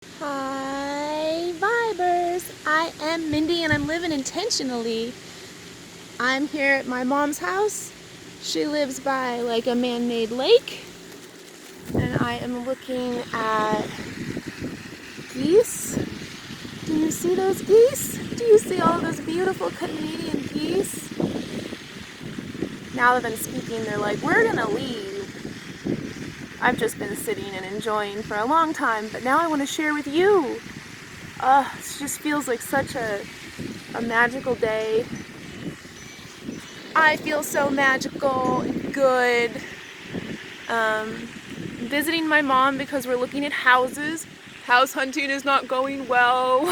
Hi, Vibers! I am Mindy and I'm living intentionally. I'm here at my mom's house. She lives by like a man-made lake. And I am looking at geese. Do you see those geese? Do you see all those beautiful Canadian geese? Now that I'm speaking, they're like, we're gonna leave. I've just been sitting and enjoying for a long time, but now I want to share with you. It just feels like such a magical day. I feel so magical and good. Visiting my mom because we're looking at houses. House hunting is not going well.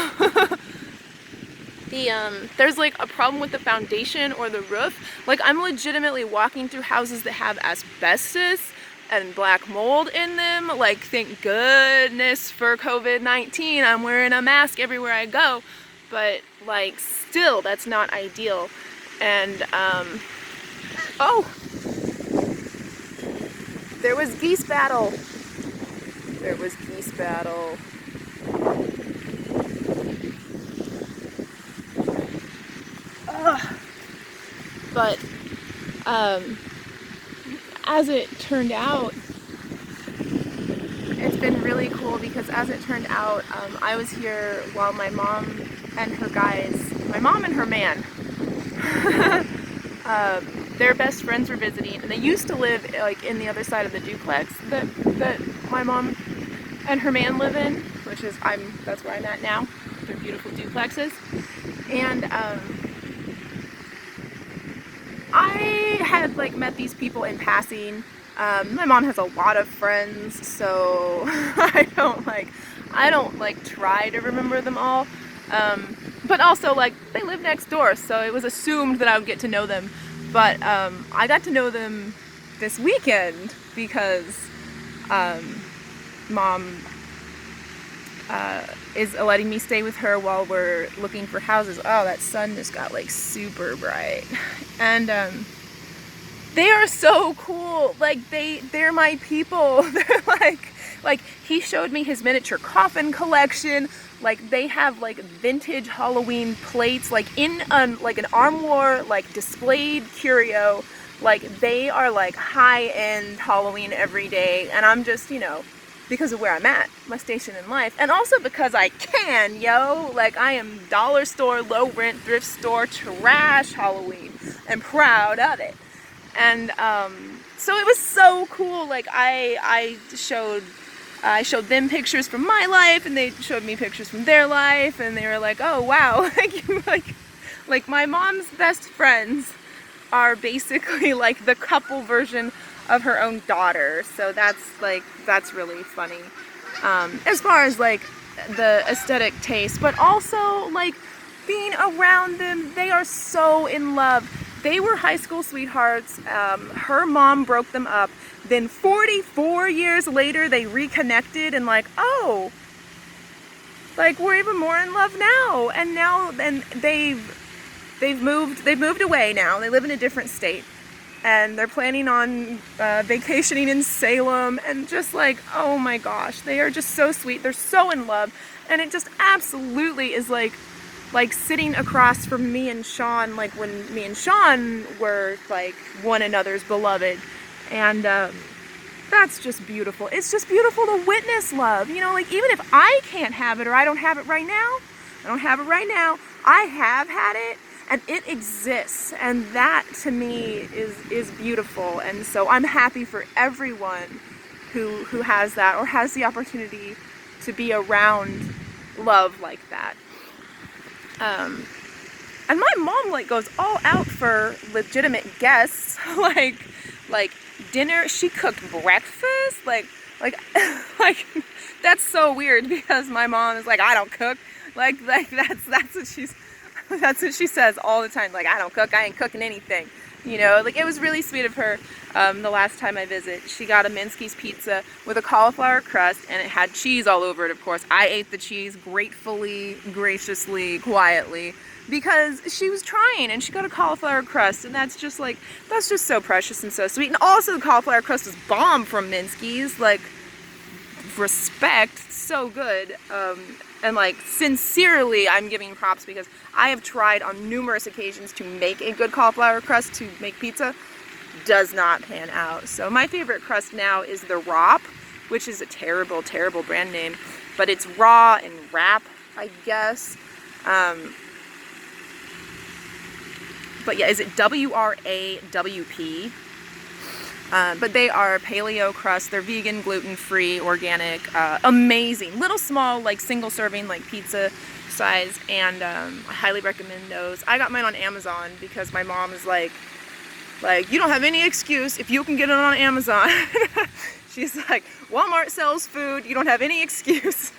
There's like a problem with the foundation or the roof. Like, I'm legitimately walking through houses that have asbestos and black mold in them. Like, thank goodness for COVID-19. I'm wearing a mask everywhere I go. But like, still, that's not ideal. And oh, there was geese battle. There was geese battle. But as it turned out, it's been really cool because as it turned out, I was here while my mom and her guys, my mom and her man, their best friends were visiting, and they used to live like in the other side of the duplex that my mom and her man live in, which is that's where I'm at now. They're beautiful duplexes, and I had like met these people in passing. My mom has a lot of friends, so I don't try to remember them all. But also, like, they live next door, so it was assumed that I would get to know them. But I got to know them this weekend because Mom is letting me stay with her while we're looking for houses. Oh, that sun just got like super bright. And they are so cool. Like, they're my people. They're like he showed me his miniature coffin collection. Like, they have like vintage Halloween plates, like in like an armoire, like displayed curio. Like, they are like high-end Halloween every day, and I'm just, because of where I'm at, my station in life, and also because I can, like, I am dollar store, low rent, thrift store, trash Halloween, and proud of it. And so it was so cool. Like, I showed them pictures from my life, and they showed me pictures from their life, and they were like, oh wow, like my mom's best friends are basically like the couple version of her own daughter. So that's really funny, as far as like the aesthetic taste, but also like being around them. They are so in love. They were high school sweethearts. Her mom broke them up. Then 44 years later, they reconnected, and like, oh, like, we're even more in love now. And now, and they've moved away now. They live in a different state, and they're planning on vacationing in Salem. And just like, oh my gosh, they are just so sweet. They're so in love, and it just absolutely is like sitting across from me and Sean, like when me and Sean were like one another's beloved. And that's just beautiful. It's just beautiful to witness love. Like, even if I can't have it, or I don't have it right now, I have had it, and it exists. And that to me is beautiful. And so I'm happy for everyone who has that, or has the opportunity to be around love like that. And my mom like goes all out for legitimate guests. like dinner, she cooked breakfast. Like that's so weird, because my mom is like, I don't cook. Like that's what she says all the time. Like, I don't cook. I ain't cooking anything. Like, it was really sweet of her. The last time I visit, she got a Minsky's pizza with a cauliflower crust, and it had cheese all over it, of course. I ate the cheese gratefully, graciously, quietly, because she was trying, and she got a cauliflower crust, and that's just so precious and so sweet. And also, the cauliflower crust was bomb from Minsky's. Like, respect. so good. And like, sincerely, I'm giving props because I have tried on numerous occasions to make a good cauliflower crust to make pizza. Does not pan out. So my favorite crust now is the Wrap, which is a terrible, terrible brand name, but it's raw and wrap, I guess. But yeah, is it WRAWP? But they are paleo crust. They're vegan, gluten-free, organic, amazing. Little small, like single serving, like pizza size, and I highly recommend those. I got mine on Amazon because my mom is like, you don't have any excuse if you can get it on Amazon. She's like, Walmart sells food, you don't have any excuse.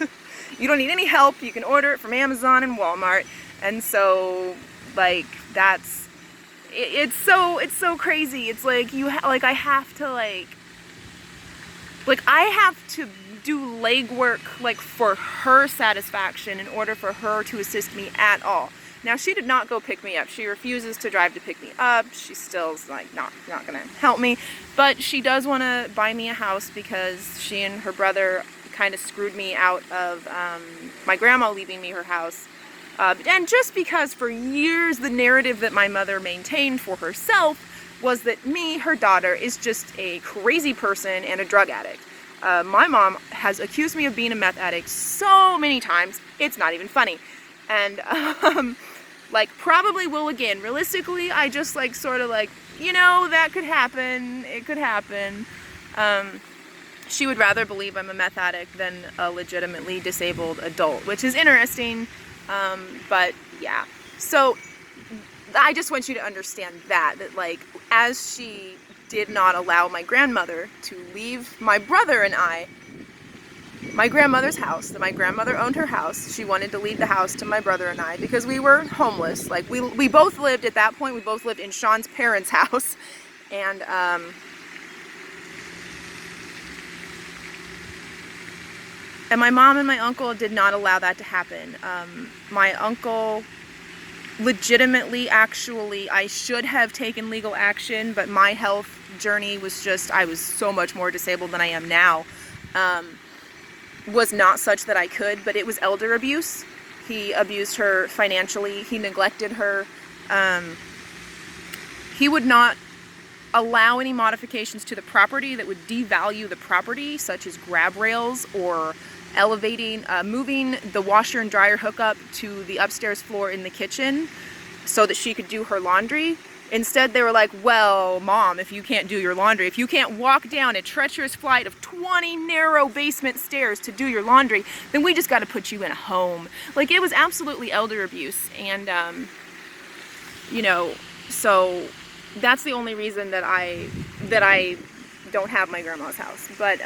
You don't need any help, you can order it from Amazon and Walmart. And so, like, that's, it's so crazy. It's like, I have to, I have to do legwork, like, for her satisfaction in order for her to assist me at all. Now, she did not go pick me up. She refuses to drive to pick me up. She still's like not gonna help me, but she does want to buy me a house because she and her brother kind of screwed me out of my grandma leaving me her house. And just because for years the narrative that my mother maintained for herself was that me, her daughter, is just a crazy person and a drug addict. My mom has accused me of being a meth addict so many times, it's not even funny. And, like, probably will again. Realistically, I just, like, sort of like, you know, that could happen. It could happen. She would rather believe I'm a meth addict than a legitimately disabled adult, which is interesting. But, yeah. So, I just want you to understand that, like, as she did not allow my grandmother to leave my brother and I my grandmother's house, that my grandmother owned her house. She wanted to leave the house to my brother and I because we were homeless. Like, we both lived, at that point, we both lived in Sean's parents' house. And, my mom and my uncle did not allow that to happen. My uncle legitimately, actually, I should have taken legal action, but my health journey was just, I was so much more disabled than I am now. Was not such that I could, but it was elder abuse. He abused her financially. He neglected her. He would not allow any modifications to the property that would devalue the property, such as grab rails or elevating, moving the washer and dryer hookup to the upstairs floor in the kitchen so that she could do her laundry. Instead, they were like, well, Mom, if you can't do your laundry, if you can't walk down a treacherous flight of 20 narrow basement stairs to do your laundry, then we just got to put you in a home. Like, it was absolutely elder abuse. And, you know, so that's the only reason that I don't have my grandma's house. But,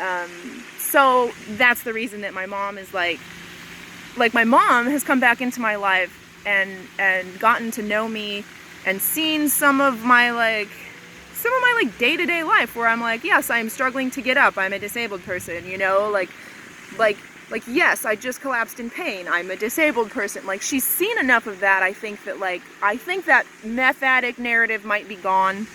so that's the reason that my mom is like my mom has come back into my life and gotten to know me and seen some of my day-to-day life where I'm like, yes, I'm struggling to get up. I'm a disabled person, you know, like, yes, I just collapsed in pain. I'm a disabled person. Like, she's seen enough of that. I think that meth addict narrative might be gone,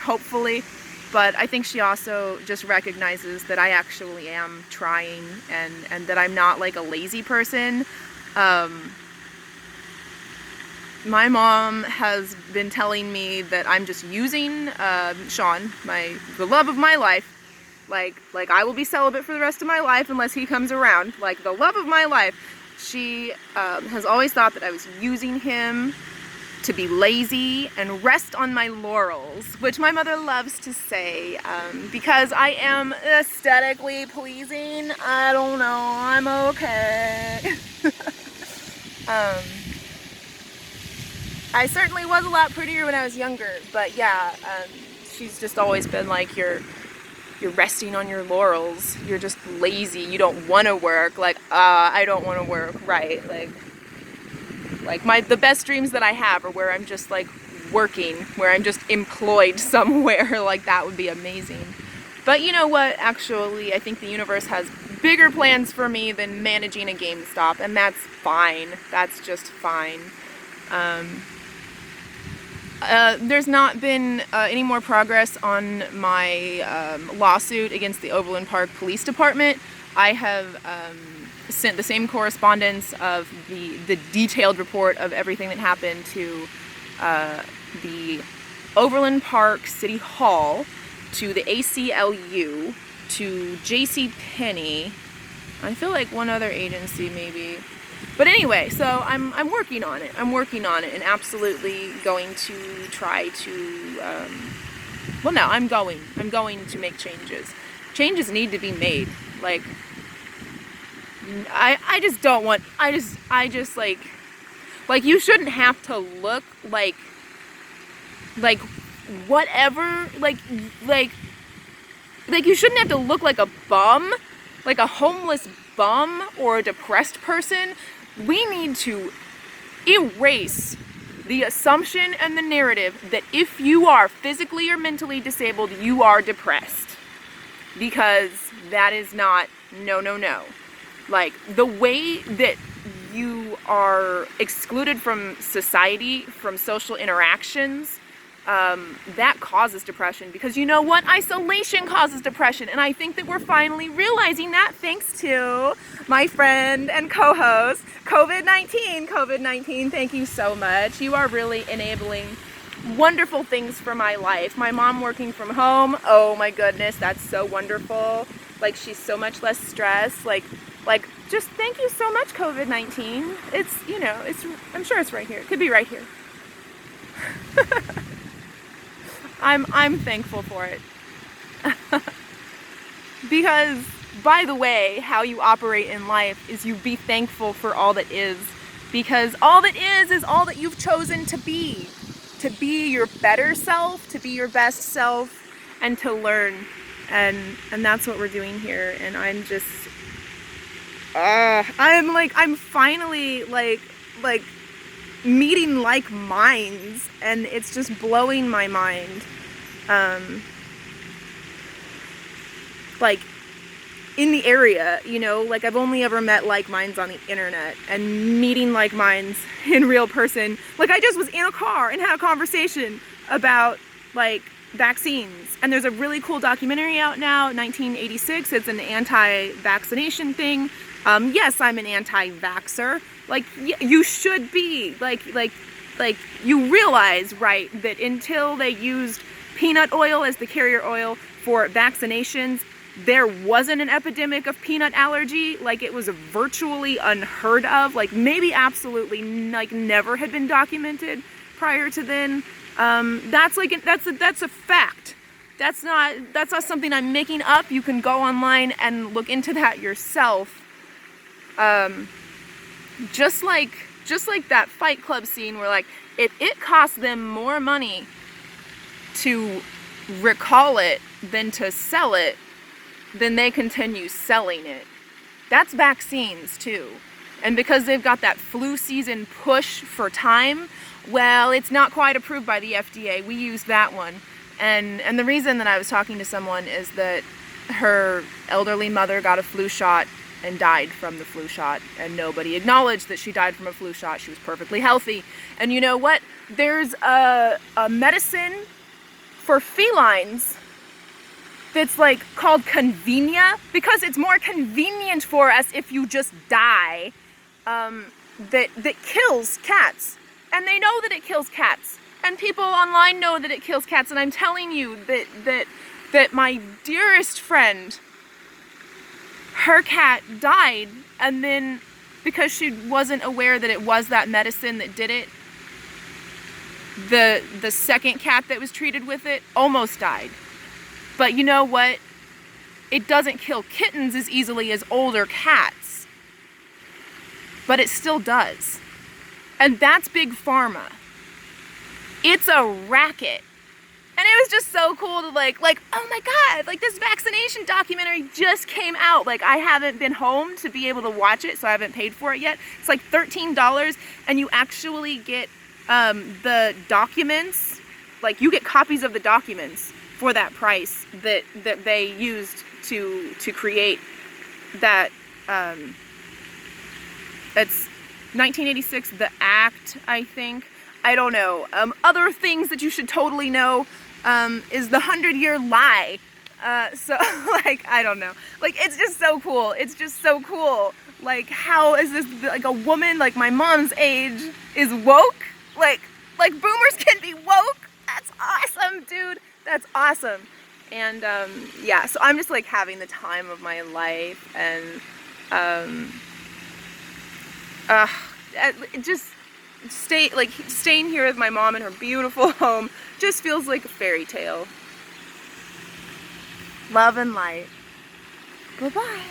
hopefully, but I think she also just recognizes that I actually am trying and that I'm not like a lazy person. My mom has been telling me that I'm just using Sean, the love of my life, like I will be celibate for the rest of my life unless he comes around, like the love of my life. She has always thought that I was using him to be lazy and rest on my laurels, which my mother loves to say, because I am aesthetically pleasing. I don't know, I'm okay. I certainly was a lot prettier when I was younger, but yeah, she's just always been like, you're resting on your laurels, you're just lazy, you don't want to work, like, I don't want to work, right, the best dreams that I have are where I'm just like working, where I'm just employed somewhere, like that would be amazing. But you know what, actually, I think the universe has bigger plans for me than managing a GameStop, and that's fine, that's just fine. There's not been any more progress on my lawsuit against the Overland Park Police Department. I have sent the same correspondence of the detailed report of everything that happened to the Overland Park City Hall, to the ACLU, to JCPenney. I feel like one other agency maybe. But anyway, so I'm working on it. I'm working on it, and absolutely going to try to, well, no, I'm going to make changes. Changes need to be made. Like, I just don't want, I just like you shouldn't have to look like whatever, like you shouldn't have to look like a bum, like a homeless bum or a depressed person. We need to erase the assumption and the narrative that if you are physically or mentally disabled, you are depressed. Because that is not, no. Like, the way that you are excluded from society, from social interactions, that causes depression. Because you know what? Isolation causes depression. And I think that we're finally realizing that, thanks to my friend and co-host, COVID-19. COVID-19, thank you so much. You are really enabling wonderful things for my life. My mom working from home, oh my goodness, that's so wonderful. Like, she's so much less stressed. Like, just thank you so much, COVID-19. It's, you know, I'm sure it's right here. It could be right here. I'm thankful for it. Because, by the way, how you operate in life is you be thankful for all that is. Because all that is all that you've chosen to be. To be your better self, to be your best self, and to learn. And that's what we're doing here. And I'm just, I'm finally like meeting like minds, and it's just blowing my mind. Like, in the area, you know, like, I've only ever met like minds on the internet, and meeting like minds in real person. Like, I just was in a car and had a conversation about like vaccines, and there's a really cool documentary out now, 1986. It's an anti-vaccination thing. Yes, I'm an anti-vaxxer. Like, you should be. Like you realize, right, that until they used peanut oil as the carrier oil for vaccinations, there wasn't an epidemic of peanut allergy. Like, it was virtually unheard of. Like, maybe absolutely like never had been documented prior to then. That's a fact. That's not something I'm making up. You can go online and look into that yourself. Just like that Fight Club scene where, like, if it costs them more money to recall it than to sell it, then they continue selling it. That's vaccines too. And because they've got that flu season push for time, well, it's not quite approved by the FDA. We use that one. And the reason that I was talking to someone is that her elderly mother got a flu shot and died from the flu shot, and nobody acknowledged that she died from a flu shot. She was perfectly healthy. And you know what? There's a medicine for felines that's like called Convenia, because it's more convenient for us if you just die, that kills cats. And they know that it kills cats. And people online know that it kills cats. And I'm telling you that my dearest friend, her cat died, and then because she wasn't aware that it was that medicine that did it, the second cat that was treated with it almost died. But you know what? It doesn't kill kittens as easily as older cats. But it still does. And that's big pharma. It's a racket. And it was just so cool to like, oh my God, like, this vaccination documentary just came out. Like, I haven't been home to be able to watch it, so I haven't paid for it yet. It's like $13, and you actually get the documents. Like, you get copies of the documents for that price that they used to create that. It's 1986, the Act, I think. I don't know. Other things that you should totally know is the 100-year lie. So like, I don't know, like, it's just so cool. It's just so cool. Like, how is this, like, a woman like my mom's age is woke? Like boomers can be woke? That's awesome, dude. That's awesome. And yeah, so I'm just like having the time of my life, and just staying here with my mom in her beautiful home just feels like a fairy tale. Love and light. Bye-bye.